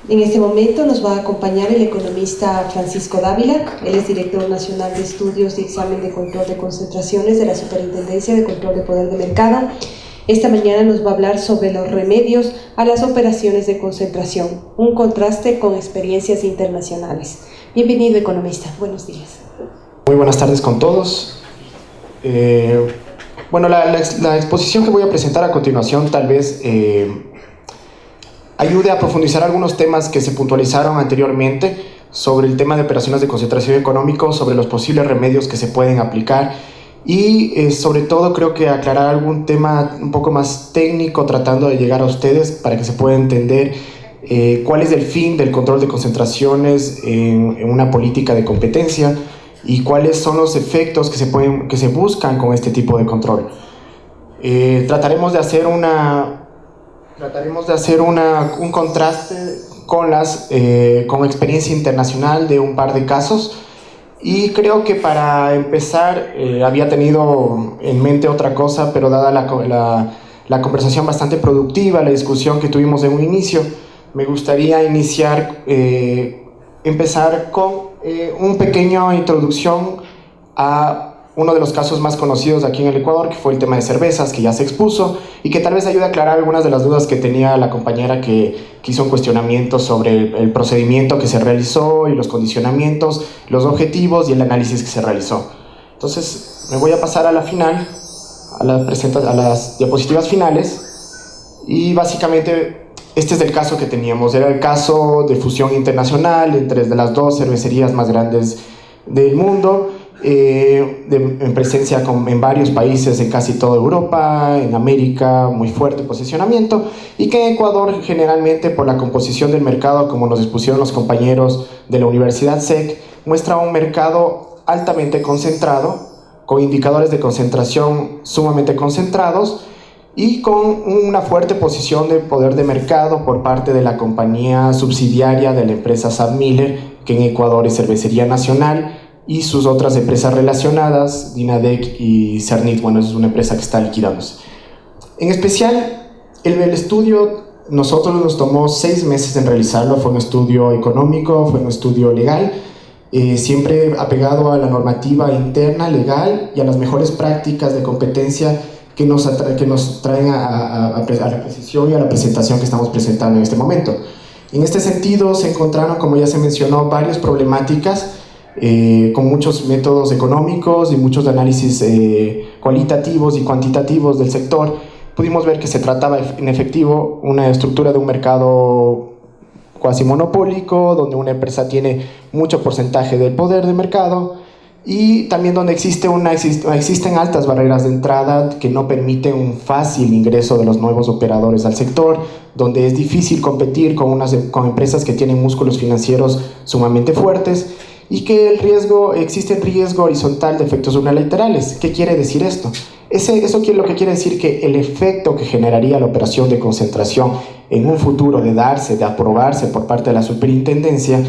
En este momento nos va a acompañar el economista Francisco Dávila. Él es director nacional de estudios y examen de control de concentraciones de la Superintendencia de Control de Poder de Mercado. Esta mañana nos va a hablar sobre los remedios a las operaciones de concentración, un contraste con experiencias internacionales. Bienvenido, economista. Buenos días. Muy buenas tardes con todos. Bueno, la exposición que voy a presentar a continuación tal vez ayude a profundizar algunos temas que se puntualizaron anteriormente sobre el tema de operaciones de concentración económico, sobre los posibles remedios que se pueden aplicar y sobre todo creo que aclarar algún tema un poco más técnico tratando de llegar a ustedes para que se pueda entender cuál es el fin del control de concentraciones en una política de competencia y cuáles son los efectos que se buscan con este tipo de control. Trataremos de hacer un contraste con experiencia internacional de un par de casos y creo que para empezar había tenido en mente otra cosa, pero dada la conversación bastante productiva, la discusión que tuvimos en un inicio, me gustaría empezar con una pequeña introducción a uno de los casos más conocidos aquí en el Ecuador, que fue el tema de cervezas, que ya se expuso y que tal vez ayude a aclarar algunas de las dudas que tenía la compañera que hizo un cuestionamiento sobre el procedimiento que se realizó y los condicionamientos, los objetivos y el análisis que se realizó. Entonces me voy a pasar a la final, a las diapositivas finales, y básicamente este es el caso que teníamos. Era el caso de fusión internacional entre las dos cervecerías más grandes del mundo, en presencia en varios países, en casi toda Europa, en América, muy fuerte posicionamiento, y que en Ecuador generalmente por la composición del mercado, como nos expusieron los compañeros de la Universidad SEC, muestra un mercado altamente concentrado, con indicadores de concentración sumamente concentrados y con una fuerte posición de poder de mercado por parte de la compañía subsidiaria de la empresa SABMiller, que en Ecuador es Cervecería Nacional, y sus otras empresas relacionadas, Dinadec y Cernit. Bueno, es una empresa que está liquidándose. En especial, el estudio, nosotros nos tomó 6 meses en realizarlo. Fue un estudio económico, fue un estudio legal, siempre apegado a la normativa interna, legal, y a las mejores prácticas de competencia que nos traen a la precisión y a la presentación que estamos presentando en este momento. En este sentido, se encontraron, como ya se mencionó, varias problemáticas, con muchos métodos económicos y muchos análisis cualitativos y cuantitativos del sector. Pudimos ver que se trataba en efectivo una estructura de un mercado cuasi monopólico, donde una empresa tiene mucho porcentaje del poder de mercado y también donde existen altas barreras de entrada que no permiten un fácil ingreso de los nuevos operadores al sector, donde es difícil competir con empresas que tienen músculos financieros sumamente fuertes, y que existe el riesgo horizontal de efectos unilaterales. ¿Qué quiere decir esto? Lo que quiere decir que el efecto que generaría la operación de concentración en un futuro de aprobarse por parte de la superintendencia,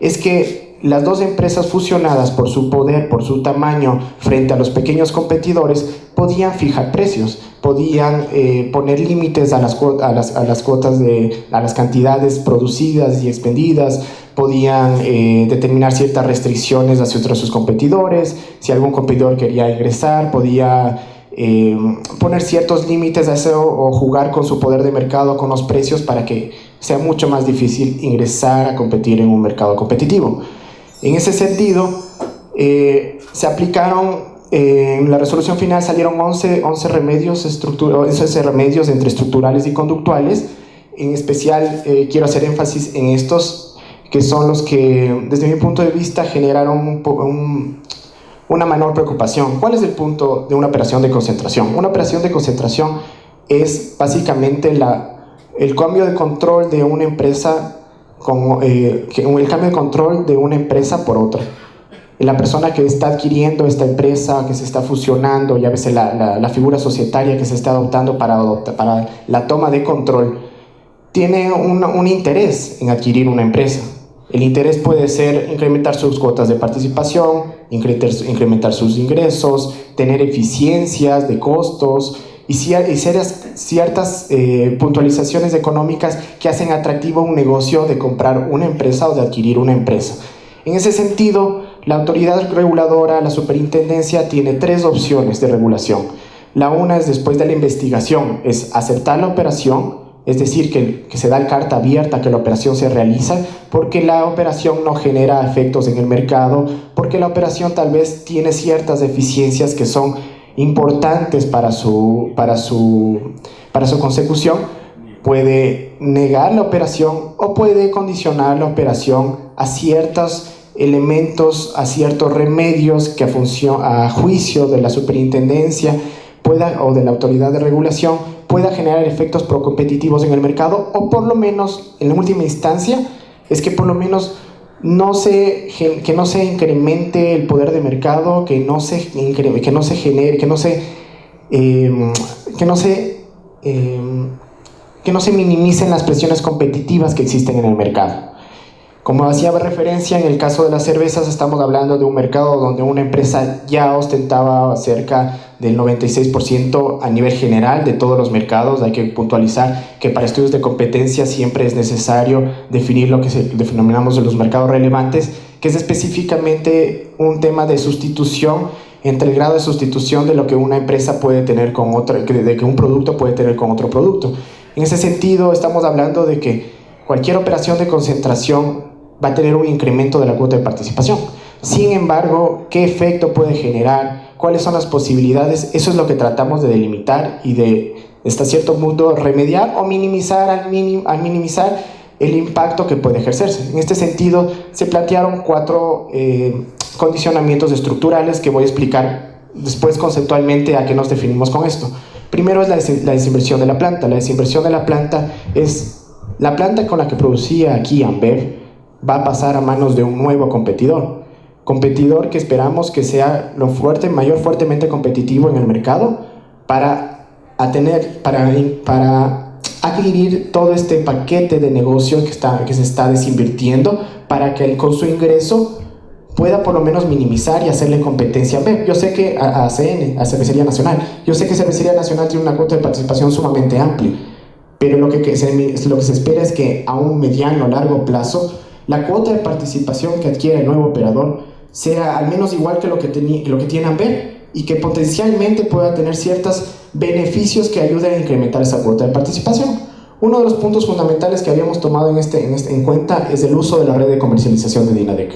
es que las dos empresas fusionadas por su poder, por su tamaño frente a los pequeños competidores, podían fijar precios, podían poner límites a las cuotas a las cantidades producidas y expendidas, podían determinar ciertas restricciones hacia otros sus competidores. Si algún competidor quería ingresar, podía poner ciertos límites a eso o jugar con su poder de mercado, con los precios, para que sea mucho más difícil ingresar a competir en un mercado competitivo. En ese sentido, se aplicaron, en la resolución final salieron 11 remedios entre estructurales y conductuales. En especial quiero hacer énfasis en estos, que son los que desde mi punto de vista generaron una menor preocupación. ¿Cuál es el punto de una operación de concentración? Una operación de concentración es básicamente el cambio de control de una empresa, el cambio de control de una empresa por otra. La persona que está adquiriendo esta empresa, que se está fusionando, ya ves la figura societaria que se está adoptando para la toma de control, tiene un interés en adquirir una empresa. El interés puede ser incrementar sus cuotas de participación, incrementar sus ingresos, tener eficiencias de costos y ser ciertas puntualizaciones económicas que hacen atractivo un negocio de comprar una empresa o de adquirir una empresa. En ese sentido, la autoridad reguladora, la superintendencia, tiene 3 opciones de regulación. La una es después de la investigación, es aceptar la operación, es decir, que se da la carta abierta que la operación se realiza, porque la operación no genera efectos en el mercado, porque la operación tal vez tiene ciertas deficiencias que son importantes para su consecución. Puede negar la operación o puede condicionar la operación a ciertos elementos, a ciertos remedios que a juicio de la superintendencia o de la autoridad de regulación pueda generar efectos procompetitivos en el mercado, o por lo menos, en la última instancia, es que por lo menos que no se incremente el poder de mercado, que no se minimicen las presiones competitivas que existen en el mercado. Como hacía referencia, en el caso de las cervezas estamos hablando de un mercado donde una empresa ya ostentaba cerca del 96% a nivel general de todos los mercados. Hay que puntualizar que para estudios de competencia siempre es necesario definir lo que denominamos los mercados relevantes, que es específicamente un tema de sustitución, entre el grado de sustitución de lo que una empresa puede tener con otra, de que un producto puede tener con otro producto. En ese sentido, estamos hablando de que cualquier operación de concentración va a tener un incremento de la cuota de participación. Sin embargo, ¿qué efecto puede generar? ¿Cuáles son las posibilidades? Eso es lo que tratamos de delimitar y de, hasta cierto punto, remediar o minimizar al minimizar el impacto que puede ejercerse. En este sentido, se plantearon 4 condicionamientos estructurales que voy a explicar después conceptualmente a qué nos definimos con esto. Primero es la desinversión de la planta. La desinversión de la planta es la planta con la que producía aquí Ambev va a pasar a manos de un nuevo competidor que esperamos que sea fuertemente competitivo en el mercado para adquirir todo este paquete de negocios que se está desinvirtiendo, para que con su ingreso pueda por lo menos minimizar y hacerle competencia a Ambev. Yo sé que a Cervecería Nacional, Cervecería Nacional tiene una cuota de participación sumamente amplia, pero lo que se espera es que a un mediano o largo plazo la cuota de participación que adquiere el nuevo operador sea al menos igual que lo que tiene Ambev, y que potencialmente pueda tener ciertos beneficios que ayuden a incrementar esa cuota de participación. Uno de los puntos fundamentales que habíamos tomado en cuenta es el uso de la red de comercialización de Dinadec.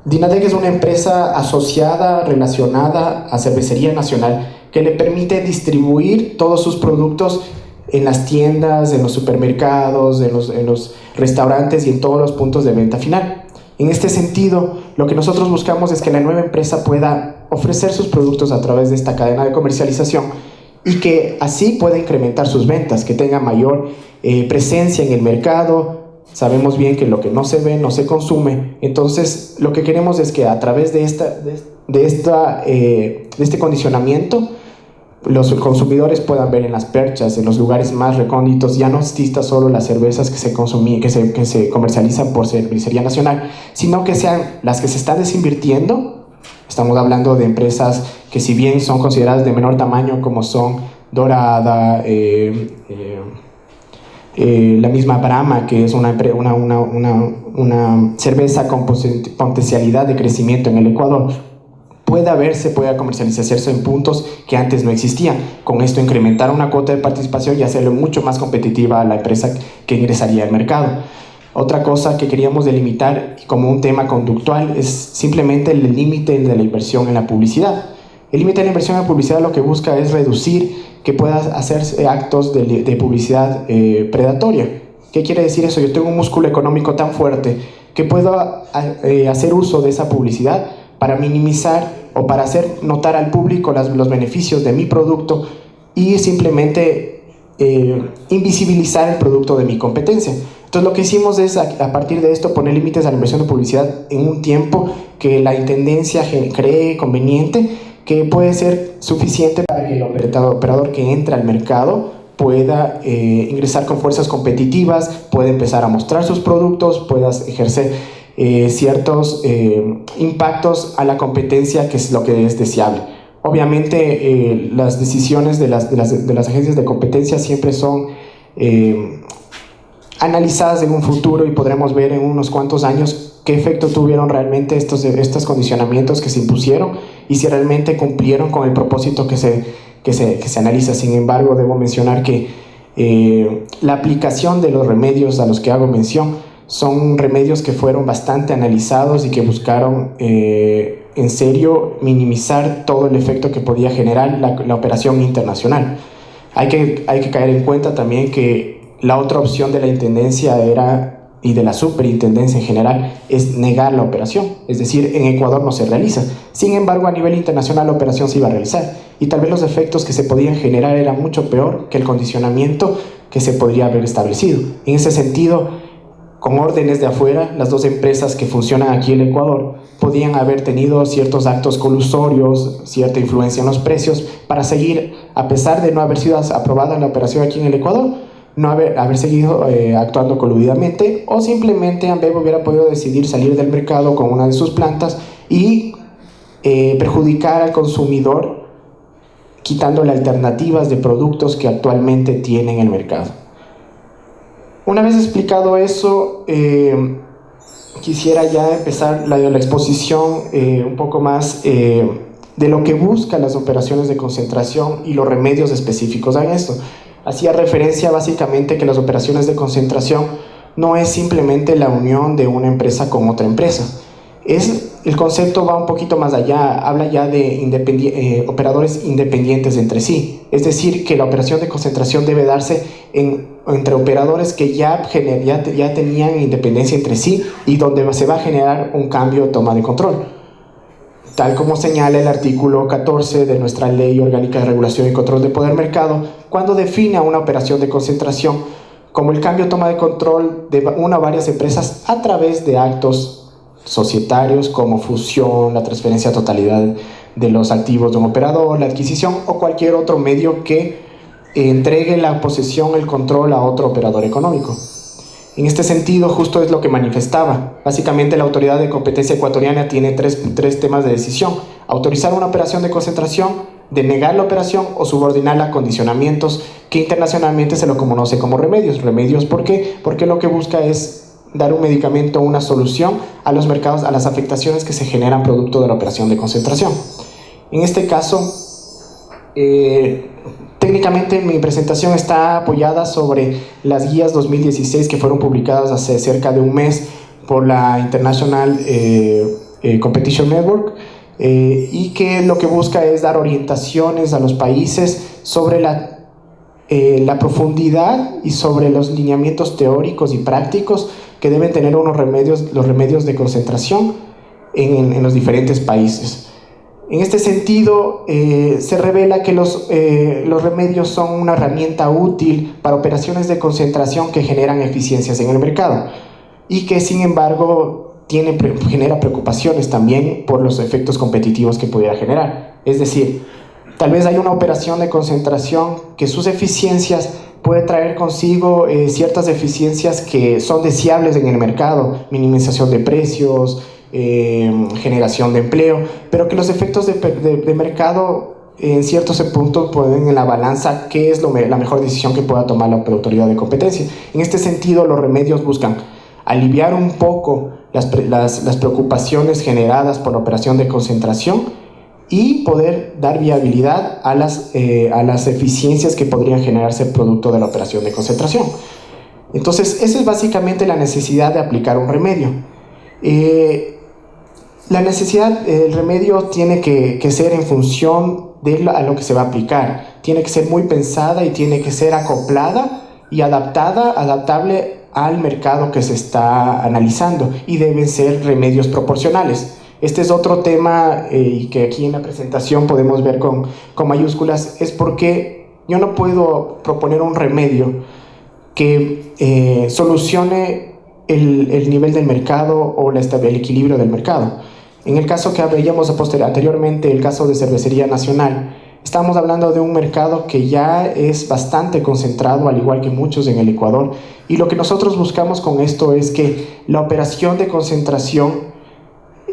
Dinadec es una empresa asociada, relacionada a Cervecería Nacional, que le permite distribuir todos sus productos en las tiendas, en los supermercados, en los restaurantes y en todos los puntos de venta final. En este sentido, lo que nosotros buscamos es que la nueva empresa pueda ofrecer sus productos a través de esta cadena de comercialización y que así pueda incrementar sus ventas, que tenga mayor presencia en el mercado. Sabemos bien que lo que no se ve no se consume. Entonces, lo que queremos es que a través de este condicionamiento, los consumidores puedan ver en las perchas, en los lugares más recónditos, ya no exista solo las cervezas que se comercializan por Cervecería Nacional, sino que sean las que se están desinvirtiendo. Estamos hablando de empresas que, si bien son consideradas de menor tamaño, como son Dorada, la misma Brahma, que es una cerveza con potencialidad de crecimiento en el Ecuador, pueda comercializarse en puntos que antes no existían. Con esto incrementar una cuota de participación y hacerle mucho más competitiva a la empresa que ingresaría al mercado. Otra cosa que queríamos delimitar como un tema conductual es simplemente el límite de la inversión en la publicidad. El límite de la inversión en la publicidad lo que busca es reducir que puedas hacer actos de publicidad predatoria. ¿Qué quiere decir eso? Yo tengo un músculo económico tan fuerte que puedo hacer uso de esa publicidad para minimizar o para hacer notar al público los beneficios de mi producto y simplemente invisibilizar el producto de mi competencia. Entonces, lo que hicimos es, a partir de esto, poner límites a la inversión de publicidad en un tiempo que la intendencia cree conveniente, que puede ser suficiente para que el operador que entra al mercado pueda ingresar con fuerzas competitivas, pueda empezar a mostrar sus productos, pueda ejercer ciertos impactos a la competencia, que es lo que es deseable. Obviamente las decisiones de las agencias de competencia siempre son analizadas en un futuro y podremos ver en unos cuantos años qué efecto tuvieron realmente estos condicionamientos que se impusieron y si realmente cumplieron con el propósito que se analiza. Sin embargo, debo mencionar que la aplicación de los remedios a los que hago mención son remedios que fueron bastante analizados y que buscaron en serio minimizar todo el efecto que podía generar la operación internacional. Hay que caer en cuenta también que la otra opción de la intendencia y de la superintendencia en general es negar la operación, es decir, en Ecuador no se realiza. Sin embargo, a nivel internacional la operación se iba a realizar y tal vez los efectos que se podían generar eran mucho peor que el condicionamiento que se podría haber establecido. En ese sentido, con órdenes de afuera, las dos empresas que funcionan aquí en Ecuador podían haber tenido ciertos actos colusorios, cierta influencia en los precios para seguir, a pesar de no haber sido aprobada la operación aquí en el Ecuador, no haber seguido actuando coludidamente, o simplemente Ambev hubiera podido decidir salir del mercado con una de sus plantas y perjudicar al consumidor quitándole alternativas de productos que actualmente tiene en el mercado. Una vez explicado eso, quisiera ya empezar la exposición un poco más de lo que buscan las operaciones de concentración y los remedios específicos a esto. Hacía referencia básicamente que las operaciones de concentración no es simplemente la unión de una empresa con otra empresa. El concepto va un poquito más allá, habla ya de operadores independientes entre sí. Es decir, que la operación de concentración debe darse entre operadores que ya tenían independencia entre sí y donde se va a generar un cambio o toma de control. Tal como señala el artículo 14 de nuestra Ley Orgánica de Regulación y Control de Poder Mercado, cuando define a una operación de concentración como el cambio o toma de control de una o varias empresas a través de actos societarios como fusión, la transferencia a totalidad de los activos de un operador, la adquisición o cualquier otro medio que entregue la posesión, el control a otro operador económico. En este sentido, justo es lo que manifestaba. Básicamente, la autoridad de competencia ecuatoriana tiene tres temas de decisión: autorizar una operación de concentración, denegar la operación o subordinarla a condicionamientos que internacionalmente se lo conoce como remedios. Remedios, ¿por qué? Porque lo que busca es dar un medicamento, una solución a los mercados, a las afectaciones que se generan producto de la operación de concentración. En este caso, técnicamente mi presentación está apoyada sobre las guías 2016 que fueron publicadas hace cerca de un mes por la International Competition Network y que lo que busca es dar orientaciones a los países sobre la profundidad y sobre los lineamientos teóricos y prácticos que deben tener los remedios de concentración en los diferentes países. En este sentido, se revela que los remedios son una herramienta útil para operaciones de concentración que generan eficiencias en el mercado y que, sin embargo, genera preocupaciones también por los efectos competitivos que pudiera generar. Es decir, tal vez hay una operación de concentración que sus eficiencias puede traer consigo ciertas eficiencias que son deseables en el mercado, minimización de precios, generación de empleo, pero que los efectos de mercado en ciertos puntos ponen en la balanza qué es la mejor decisión que pueda tomar la autoridad de competencia. En este sentido, los remedios buscan aliviar un poco las preocupaciones generadas por la operación de concentración y poder dar viabilidad a las eficiencias que podrían generarse producto de la operación de concentración. Entonces, esa es básicamente la necesidad de aplicar un remedio. El remedio tiene que ser en función a lo que se va a aplicar. Tiene que ser muy pensada y tiene que ser acoplada y adaptable al mercado que se está analizando, y deben ser remedios proporcionales. Este es otro tema y que aquí en la presentación podemos ver con mayúsculas, es porque yo no puedo proponer un remedio que solucione el nivel del mercado o el equilibrio del mercado. En el caso que veíamos anteriormente, el caso de Cervecería Nacional, estamos hablando de un mercado que ya es bastante concentrado, al igual que muchos en el Ecuador, y lo que nosotros buscamos con esto es que la operación de concentración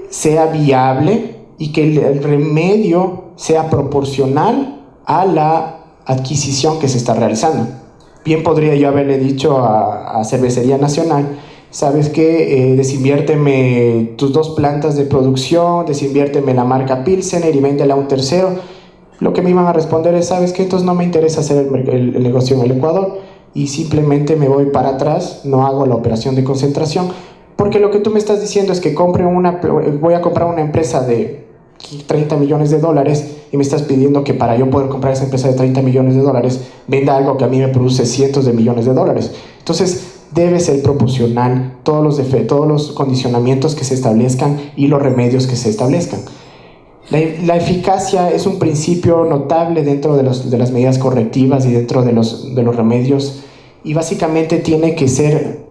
sea viable y que el remedio sea proporcional a la adquisición que se está realizando. Bien podría yo haberle dicho a Cervecería Nacional: ¿sabes qué? Desinviérteme tus 2 plantas de producción, desinviérteme la marca Pilsener y véndela a un tercero. Lo que me iban a responder es: ¿sabes qué? Entonces no me interesa hacer el negocio en el Ecuador y simplemente me voy para atrás, no hago la operación de concentración, porque lo que tú me estás diciendo es que voy a comprar una empresa de 30 millones de dólares y me estás pidiendo que para yo poder comprar esa empresa de 30 millones de dólares venda algo que a mí me produce cientos de millones de dólares. Entonces debe ser proporcional todos los condicionamientos que se establezcan y los remedios que se establezcan. La eficacia es un principio notable dentro de las medidas correctivas y dentro de los remedios, y básicamente tiene que ser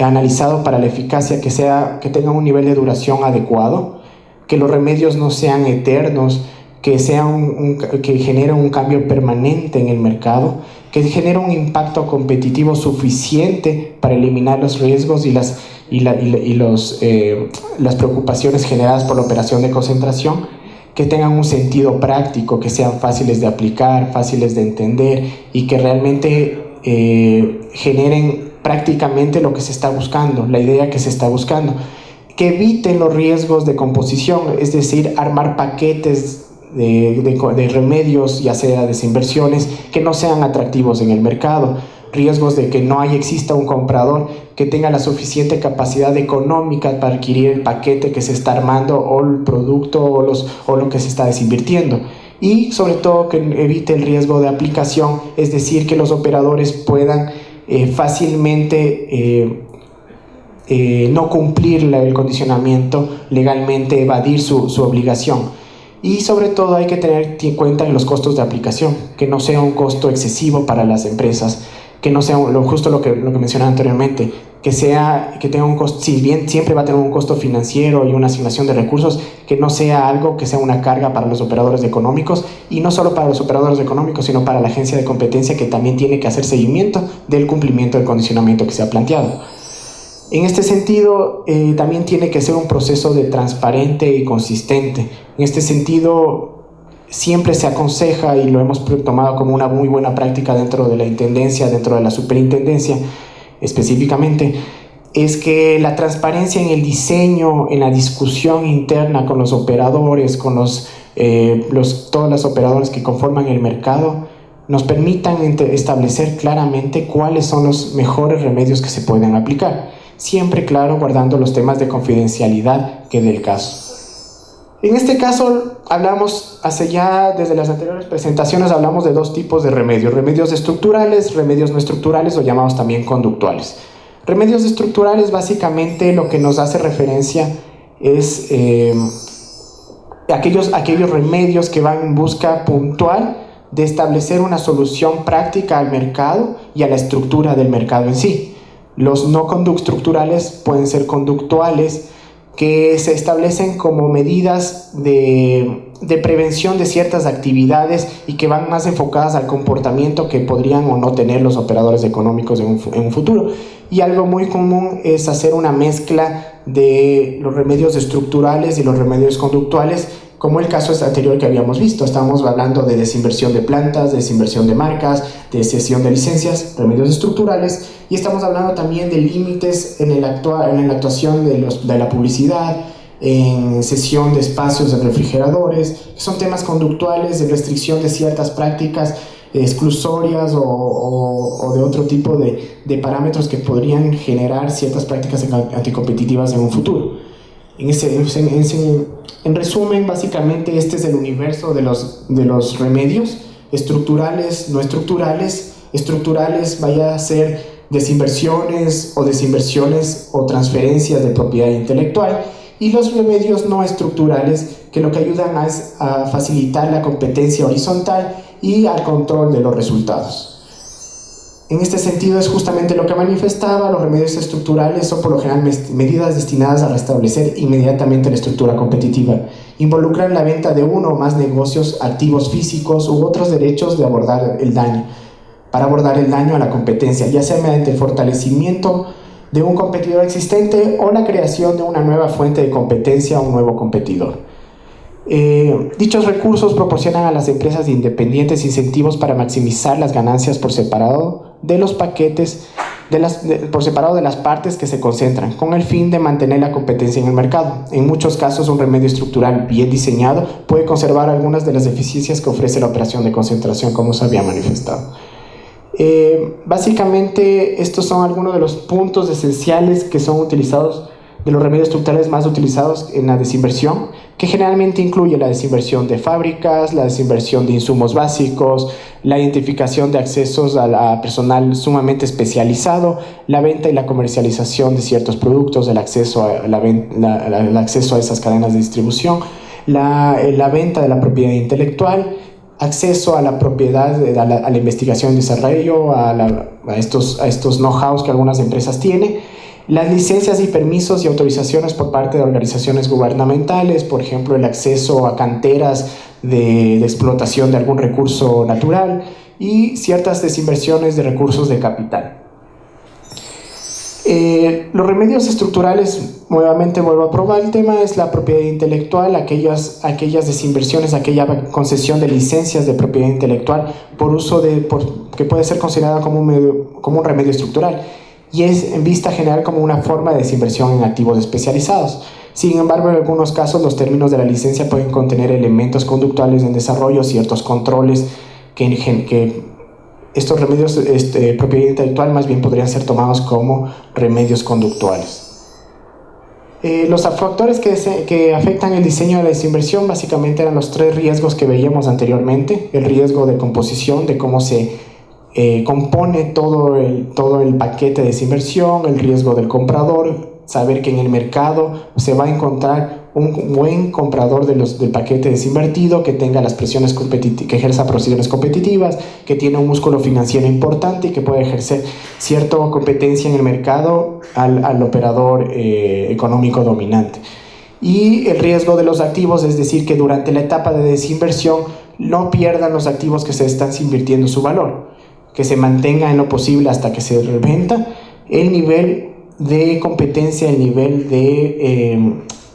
analizado para la eficacia que tenga un nivel de duración adecuado, que los remedios no sean eternos, que generen un cambio permanente en el mercado, que genere un impacto competitivo suficiente para eliminar los riesgos y las preocupaciones generadas por la operación de concentración, que tengan un sentido práctico, que sean fáciles de aplicar, fáciles de entender y que realmente generen prácticamente lo que se está buscando, la idea que se está buscando, que eviten los riesgos de composición, es decir, armar paquetes de remedios, ya sea desinversiones, que no sean atractivos en el mercado, riesgos de que no exista un comprador que tenga la suficiente capacidad económica para adquirir el paquete que se está armando o el producto o lo que se está desinvirtiendo. Y sobre todo que evite el riesgo de aplicación, es decir, que los operadores puedan fácilmente no cumplir el condicionamiento legalmente, evadir su obligación. Y sobre todo hay que tener en cuenta los costos de aplicación, que no sea un costo excesivo para las empresas, que no sea justo lo que mencionaba anteriormente, que tenga un costo, si bien siempre va a tener un costo financiero y una asignación de recursos, que no sea algo que sea una carga para los operadores económicos, y no solo para los operadores económicos, sino para la agencia de competencia, que también tiene que hacer seguimiento del cumplimiento del condicionamiento que se ha planteado. En este sentido, también tiene que ser un proceso de transparente y consistente. En este sentido, siempre se aconseja, y lo hemos tomado como una muy buena práctica dentro de la intendencia, dentro de la superintendencia específicamente, es que la transparencia en el diseño, en la discusión interna con los operadores, con todos los operadores que conforman el mercado, nos permitan establecer claramente cuáles son los mejores remedios que se pueden aplicar. Siempre, claro, guardando los temas de confidencialidad que del caso. En este caso, desde las anteriores presentaciones, hablamos de 2 tipos de remedios estructurales, remedios no estructurales, o llamados también conductuales. Remedios estructurales, básicamente lo que nos hace referencia es aquellos remedios que van en busca puntual de establecer una solución práctica al mercado y a la estructura del mercado en sí. Los no estructurales pueden ser conductuales, que se establecen como medidas de prevención de ciertas actividades y que van más enfocadas al comportamiento que podrían o no tener los operadores económicos en un futuro. Y algo muy común es hacer una mezcla de los remedios estructurales y los remedios conductuales, como el caso anterior que habíamos visto. Estamos hablando de desinversión de plantas, desinversión de marcas, de cesión de licencias, remedios estructurales, y estamos hablando también de límites en la actuación de la publicidad, en cesión de espacios de refrigeradores, que son temas conductuales de restricción de ciertas prácticas exclusorias o de otro tipo de parámetros que podrían generar ciertas prácticas anticompetitivas en un futuro. En resumen, básicamente este es el universo de los remedios estructurales, no estructurales. Estructurales vaya a ser desinversiones o transferencias de propiedad intelectual, y los remedios no estructurales, que lo que ayudan es a facilitar la competencia horizontal y al control de los resultados. En este sentido es justamente lo que manifestaba. Los remedios estructurales son por lo general medidas destinadas a restablecer inmediatamente la estructura competitiva. Involucran la venta de uno o más negocios, activos físicos u otros derechos para abordar el daño a la competencia, ya sea mediante el fortalecimiento de un competidor existente o la creación de una nueva fuente de competencia o un nuevo competidor. Dichos recursos proporcionan a las empresas independientes incentivos para maximizar las ganancias por separado de los paquetes, por separado de las partes que se concentran, con el fin de mantener la competencia en el mercado. En muchos casos, un remedio estructural bien diseñado puede conservar algunas de las deficiencias que ofrece la operación de concentración, como se había manifestado. Básicamente, estos son algunos de los puntos esenciales que son utilizados, de los remedios estructurales más utilizados en la desinversión, que generalmente incluye la desinversión de fábricas, la desinversión de insumos básicos, la identificación de accesos a personal sumamente especializado, la venta y la comercialización de ciertos productos, el acceso el acceso a esas cadenas de distribución, la venta de la propiedad intelectual, acceso a la propiedad, a la investigación y desarrollo, a estos know-hows que algunas empresas tienen, las licencias y permisos y autorizaciones por parte de organizaciones gubernamentales, por ejemplo, el acceso a canteras de explotación de algún recurso natural y ciertas desinversiones de recursos de capital. Los remedios estructurales, nuevamente vuelvo a probar el tema, es la propiedad intelectual, aquellas desinversiones, aquella concesión de licencias de propiedad intelectual que puede ser considerada como un remedio estructural, y es en vista general como una forma de desinversión en activos especializados. Sin embargo, en algunos casos los términos de la licencia pueden contener elementos conductuales en desarrollo, ciertos controles que estos remedios propiedad intelectual más bien podrían ser tomados como remedios conductuales. Los factores que afectan el diseño de la desinversión básicamente eran los 3 riesgos que veíamos anteriormente: el riesgo de composición, de cómo se compone todo el paquete de desinversión, el riesgo del comprador, saber que en el mercado se va a encontrar un buen comprador del paquete desinvertido, que tenga las presiones que ejerza presiones competitivas, que tiene un músculo financiero importante y que puede ejercer cierta competencia en el mercado al operador económico dominante. Y el riesgo de los activos, es decir, que durante la etapa de desinversión no pierdan los activos que se están invirtiendo su valor, que se mantenga en lo posible hasta que se reventa el nivel de competencia, el nivel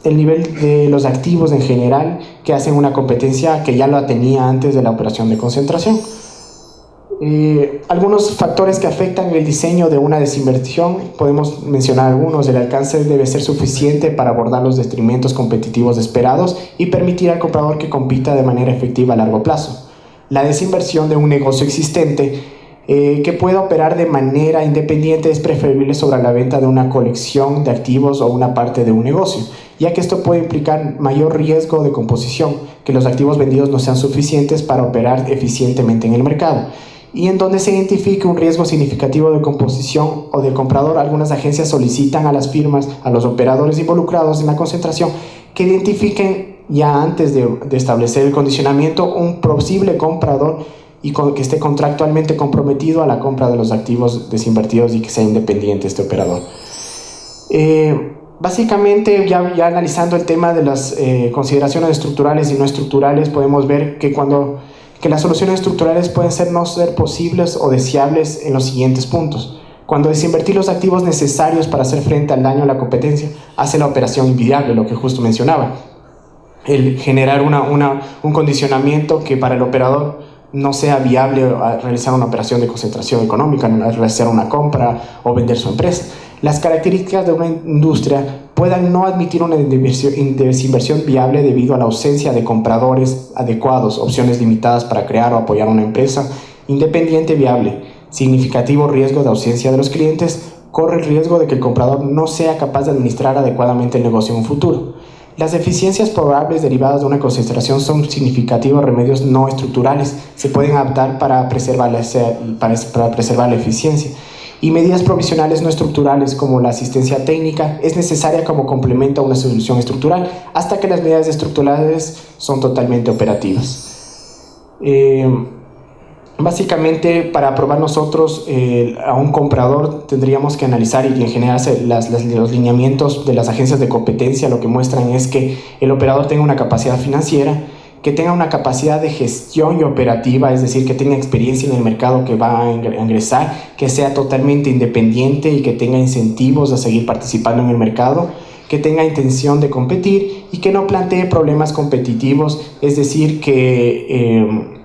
de los activos en general, que hacen una competencia que ya lo tenía antes de la operación de concentración. Algunos factores que afectan el diseño de una desinversión, podemos mencionar algunos. El alcance debe ser suficiente para abordar los detrimentos competitivos esperados y permitir al comprador que compita de manera efectiva a largo plazo. La desinversión de un negocio existente que pueda operar de manera independiente es preferible sobre la venta de una colección de activos o una parte de un negocio, ya que esto puede implicar mayor riesgo de composición, que los activos vendidos no sean suficientes para operar eficientemente en el mercado. Y en donde se identifique un riesgo significativo de composición o del comprador, algunas agencias solicitan a las firmas, a los operadores involucrados en la concentración, que identifiquen ya antes de establecer el condicionamiento un posible comprador y que esté contractualmente comprometido a la compra de los activos desinvertidos y que sea independiente este operador. Básicamente, ya analizando el tema de las consideraciones estructurales y no estructurales, podemos ver que las soluciones estructurales pueden no ser posibles o deseables en los siguientes puntos. Cuando desinvertir los activos necesarios para hacer frente al daño a la competencia hace la operación inviable, lo que justo mencionaba. El generar un condicionamiento que para el operador no sea viable realizar una operación de concentración económica, realizar una compra o vender su empresa. Las características de una industria puedan no admitir una desinversión viable debido a la ausencia de compradores adecuados, opciones limitadas para crear o apoyar una empresa independiente viable, significativo riesgo de ausencia de los clientes, corre el riesgo de que el comprador no sea capaz de administrar adecuadamente el negocio en un futuro. Las deficiencias probables derivadas de una concentración son significativos remedios no estructurales, se pueden adaptar para preservar la eficiencia. Y medidas provisionales no estructurales como la asistencia técnica es necesaria como complemento a una solución estructural hasta que las medidas estructurales son totalmente operativas. Básicamente, para aprobar nosotros a un comprador tendríamos que analizar, y en general los lineamientos de las agencias de competencia lo que muestran es que el operador tenga una capacidad financiera, que tenga una capacidad de gestión y operativa, es decir, que tenga experiencia en el mercado que va a ingresar, que sea totalmente independiente y que tenga incentivos a seguir participando en el mercado, que tenga intención de competir y que no plantee problemas competitivos, es decir, que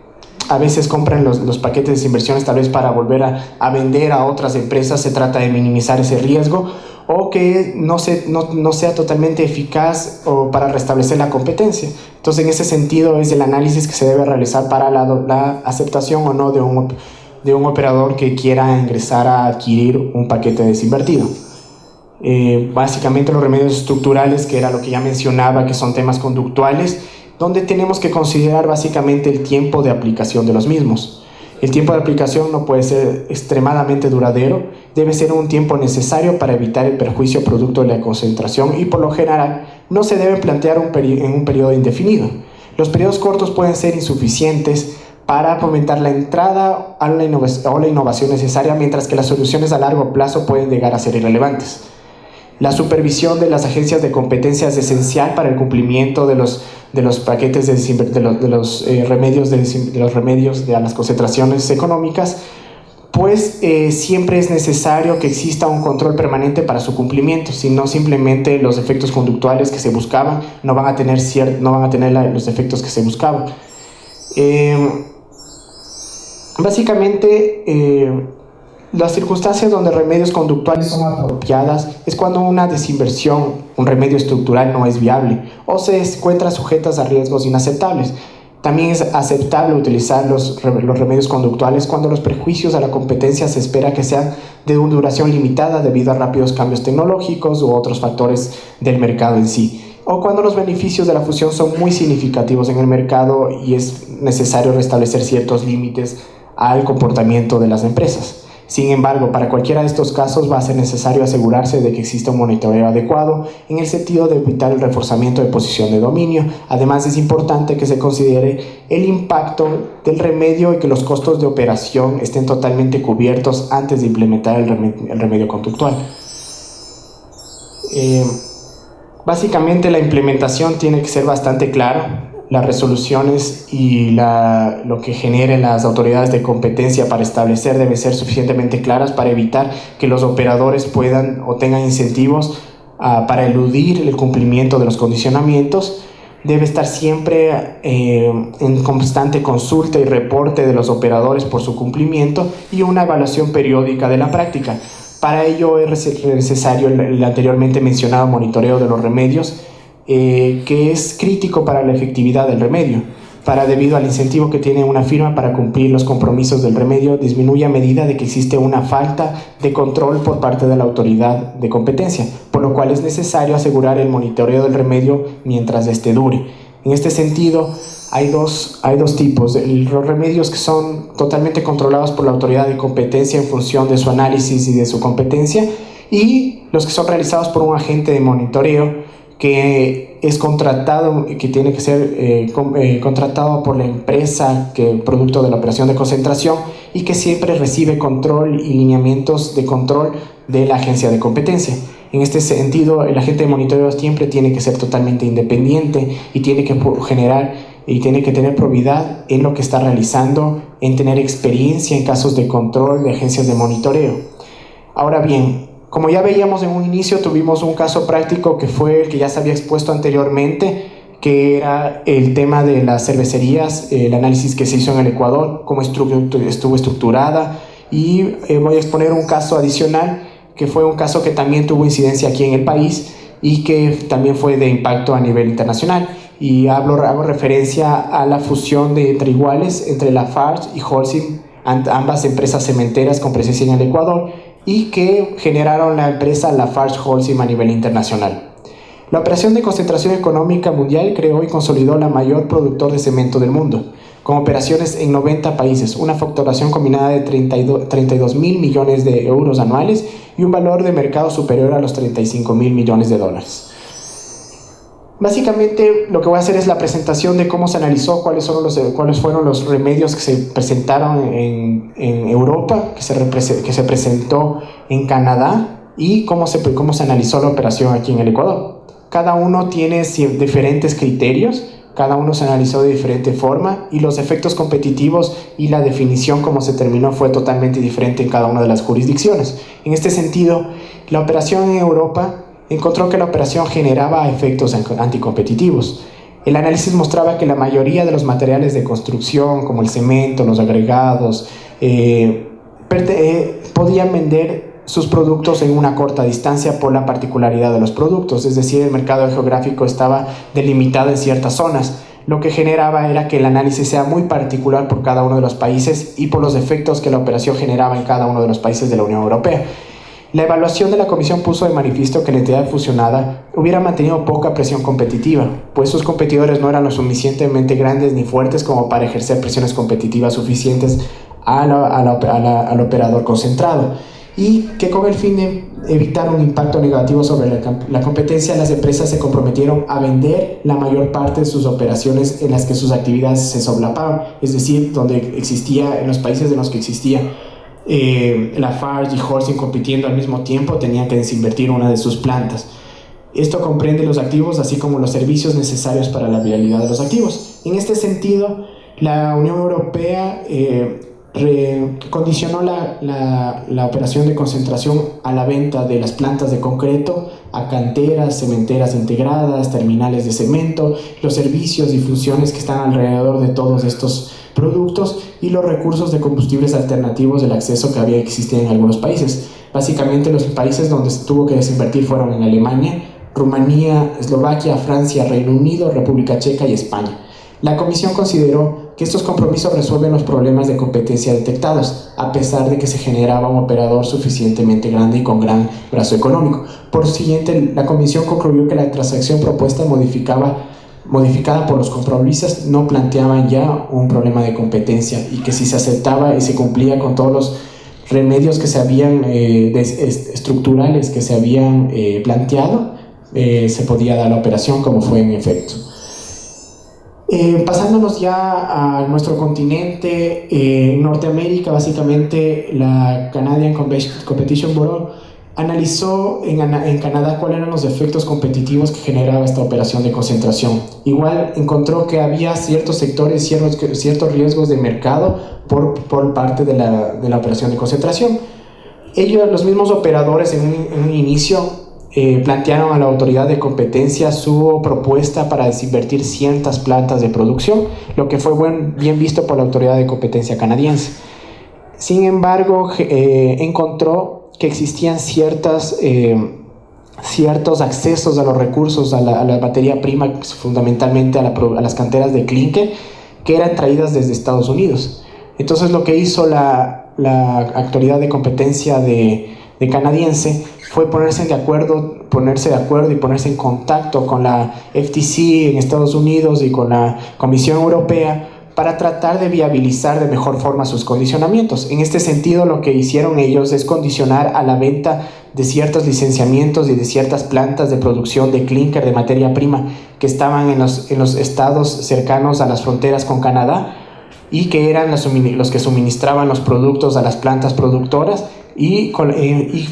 a veces compran los paquetes de inversiones tal vez para volver a vender a otras empresas. Se trata de minimizar ese riesgo, o que no sea totalmente eficaz o para restablecer la competencia. Entonces, en ese sentido es el análisis que se debe realizar para la aceptación o no de un operador que quiera ingresar a adquirir un paquete desinvertido. Básicamente los remedios estructurales, que era lo que ya mencionaba, que son temas conductuales, donde tenemos que considerar básicamente el tiempo de aplicación de los mismos. El tiempo de aplicación no puede ser extremadamente duradero, debe ser un tiempo necesario para evitar el perjuicio producto de la concentración, y por lo general no se debe plantear en un periodo indefinido. Los periodos cortos pueden ser insuficientes para fomentar la entrada o la innovación necesaria, mientras que las soluciones a largo plazo pueden llegar a ser irrelevantes. La supervisión de las agencias de competencia es esencial para el cumplimiento de los paquetes de los remedios de las concentraciones económicas, pues siempre es necesario que exista un control permanente para su cumplimiento, si no simplemente los efectos conductuales que se buscaban no van a tener los efectos que se buscaban. Básicamente, las circunstancias donde remedios conductuales son apropiadas es cuando una desinversión, un remedio estructural, no es viable o se encuentra sujetas a riesgos inaceptables. También es aceptable utilizar los remedios conductuales cuando los perjuicios a la competencia se espera que sean de una duración limitada debido a rápidos cambios tecnológicos u otros factores del mercado en sí, o cuando los beneficios de la fusión son muy significativos en el mercado y es necesario restablecer ciertos límites al comportamiento de las empresas. Sin embargo, para cualquiera de estos casos va a ser necesario asegurarse de que exista un monitoreo adecuado en el sentido de evitar el reforzamiento de posición de dominio. Además, es importante que se considere el impacto del remedio y que los costos de operación estén totalmente cubiertos antes de implementar el remedio conductual. Básicamente, la implementación tiene que ser bastante clara. Las resoluciones y lo que generen las autoridades de competencia para establecer deben ser suficientemente claras para evitar que los operadores puedan o tengan incentivos para eludir el cumplimiento de los condicionamientos. Debe estar siempre en constante consulta y reporte de los operadores por su cumplimiento y una evaluación periódica de la práctica. Para ello es necesario el anteriormente mencionado monitoreo de los remedios, que es crítico para la efectividad del remedio, debido al incentivo que tiene una firma para cumplir los compromisos del remedio, disminuye a medida de que existe una falta de control por parte de la autoridad de competencia, por lo cual es necesario asegurar el monitoreo del remedio mientras este dure. En este sentido, hay dos tipos: los remedios que son totalmente controlados por la autoridad de competencia en función de su análisis y de su competencia, y los que son realizados por un agente de monitoreo que es contratado, que tiene que ser contratado por la empresa producto de la operación de concentración, y que siempre recibe control y lineamientos de control de la agencia de competencia. En este sentido, el agente de monitoreo siempre tiene que ser totalmente independiente y tiene que tener probidad en lo que está realizando, en tener experiencia en casos de control de agencias de monitoreo. Ahora bien, como ya veíamos en un inicio, tuvimos un caso práctico que fue el que ya se había expuesto anteriormente, que era el tema de las cervecerías, el análisis que se hizo en el Ecuador, cómo estuvo estructurada, y voy a exponer un caso adicional, que fue un caso que también tuvo incidencia aquí en el país y que también fue de impacto a nivel internacional. Y hago referencia a la fusión entre iguales entre Lafarge y Holcim, ambas empresas cementeras con presencia en el Ecuador, y que generaron la empresa Lafarge Holcim a nivel internacional. La operación de concentración económica mundial creó y consolidó la mayor productor de cemento del mundo, con operaciones en 90 países, una facturación combinada de 32 mil millones de euros anuales y un valor de mercado superior a los 35 mil millones de dólares. Básicamente lo que voy a hacer es la presentación de cómo se analizó, cuáles fueron los remedios que se presentaron en Europa, que se presentó en Canadá, y cómo se analizó la operación aquí en el Ecuador. Cada uno tiene diferentes criterios, cada uno se analizó de diferente forma, y los efectos competitivos y la definición como se terminó fue totalmente diferente en cada una de las jurisdicciones. En este sentido, la operación en Europa encontró que la operación generaba efectos anticompetitivos. El análisis mostraba que la mayoría de los materiales de construcción, como el cemento, los agregados, podían vender sus productos en una corta distancia por la particularidad de los productos, es decir, el mercado geográfico estaba delimitado en ciertas zonas. Lo que generaba era que el análisis sea muy particular por cada uno de los países y por los efectos que la operación generaba en cada uno de los países de la Unión Europea. La evaluación de la comisión puso de manifiesto que la entidad fusionada hubiera mantenido poca presión competitiva, pues sus competidores no eran lo suficientemente grandes ni fuertes como para ejercer presiones competitivas suficientes al operador concentrado, y que con el fin de evitar un impacto negativo sobre la competencia, las empresas se comprometieron a vender la mayor parte de sus operaciones en las que sus actividades se solapaban, es decir, donde existía, en los países en los que existía Lafarge y Holcim compitiendo al mismo tiempo, tenían que desinvertir una de sus plantas. Esto comprende los activos así como los servicios necesarios para la viabilidad de los activos. En este sentido, la Unión Europea condicionó la operación de concentración a la venta de las plantas de concreto a canteras, cementeras integradas, terminales de cemento, los servicios y funciones que están alrededor de todos estos productos y los recursos de combustibles alternativos del acceso que había existido en algunos países. Básicamente los países donde se tuvo que desinvertir fueron en Alemania, Rumanía, Eslovaquia, Francia, Reino Unido, República Checa y España. La Comisión consideró que estos compromisos resuelven los problemas de competencia detectados, a pesar de que se generaba un operador suficientemente grande y con gran brazo económico. Por siguiente, la Comisión concluyó que la transacción propuesta modificada por los compromisos no planteaban ya un problema de competencia y que si se aceptaba y se cumplía con todos los remedios que se habían estructurales que se habían planteado, se podía dar la operación como fue en efecto. Pasándonos ya a nuestro continente, Norteamérica, básicamente la Canadian Competition Bureau analizó en Canadá cuáles eran los efectos competitivos que generaba esta operación de concentración. Igual encontró que había ciertos sectores, ciertos riesgos de mercado por parte de la operación de concentración. Ellos, los mismos operadores en un inicio, plantearon a la autoridad de competencia su propuesta para desinvertir ciertas plantas de producción, lo que fue bien visto por la autoridad de competencia canadiense. Sin embargo, encontró que existían ciertos accesos a los recursos, a la materia prima, fundamentalmente a las canteras de clinker, que eran traídas desde Estados Unidos. Entonces lo que hizo la autoridad de competencia de canadiense fue ponerse de acuerdo y ponerse en contacto con la FTC en Estados Unidos y con la Comisión Europea para tratar de viabilizar de mejor forma sus condicionamientos. En este sentido, lo que hicieron ellos es condicionar a la venta de ciertos licenciamientos y de ciertas plantas de producción de clinker, de materia prima, que estaban en los estados cercanos a las fronteras con Canadá y que eran los que suministraban los productos a las plantas productoras, y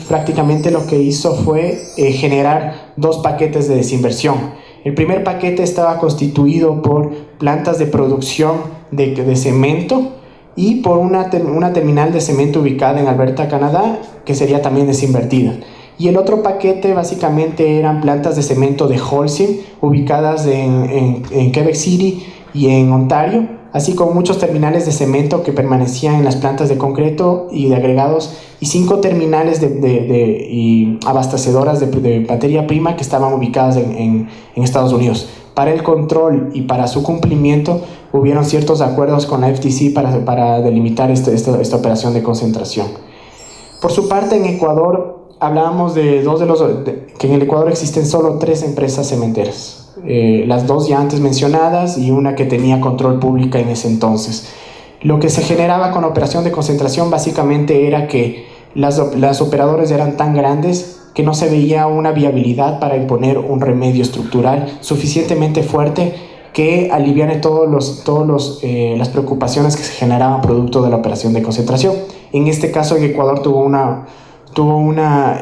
prácticamente lo que hizo fue generar dos paquetes de desinversión. El primer paquete estaba constituido por plantas de producción de cemento y por una terminal de cemento ubicada en Alberta, Canadá, que sería también desinvertida. Y el otro paquete básicamente eran plantas de cemento de Holcim ubicadas en Quebec City y en Ontario, así como muchos terminales de cemento que permanecían en las plantas de concreto y de agregados, y 5 terminales y abastecedoras de materia prima que estaban ubicadas en Estados Unidos. Para el control y para su cumplimiento hubieron ciertos acuerdos con la FTC para delimitar esta operación de concentración. Por su parte, en Ecuador hablábamos que en el Ecuador existen solo 3 empresas cementeras. Las 2 ya antes mencionadas y una que tenía control pública en ese entonces. Lo que se generaba con la operación de concentración básicamente era que las operadores eran tan grandes que no se veía una viabilidad para imponer un remedio estructural suficientemente fuerte que aliviane las preocupaciones que se generaban producto de la operación de concentración. En este caso, en Ecuador tuvo una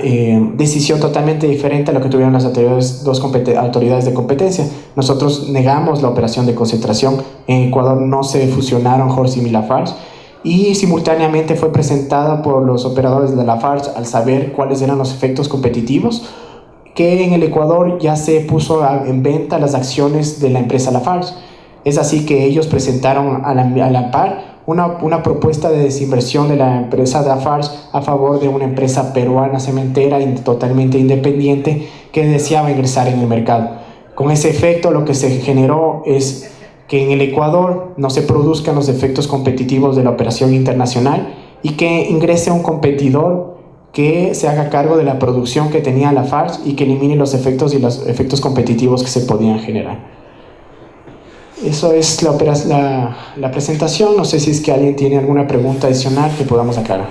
decisión totalmente diferente a lo que tuvieron las anteriores 2 autoridades de competencia. Nosotros negamos la operación de concentración. En Ecuador no se fusionaron Holcim y Lafarge, y simultáneamente fue presentada por los operadores de Lafarge, al saber cuáles eran los efectos competitivos que en el Ecuador ya se puso en venta las acciones de la empresa Lafarge. Es así que ellos presentaron a la par una propuesta de desinversión de la empresa Lafarge a favor de una empresa peruana cementera totalmente independiente que deseaba ingresar en el mercado. Con ese efecto, lo que se generó es que en el Ecuador no se produzcan los efectos competitivos de la operación internacional y que ingrese un competidor que se haga cargo de la producción que tenía Lafarge y que elimine los efectos y los efectos competitivos que se podían generar. Eso es la presentación. No sé si es que alguien tiene alguna pregunta adicional que podamos aclarar.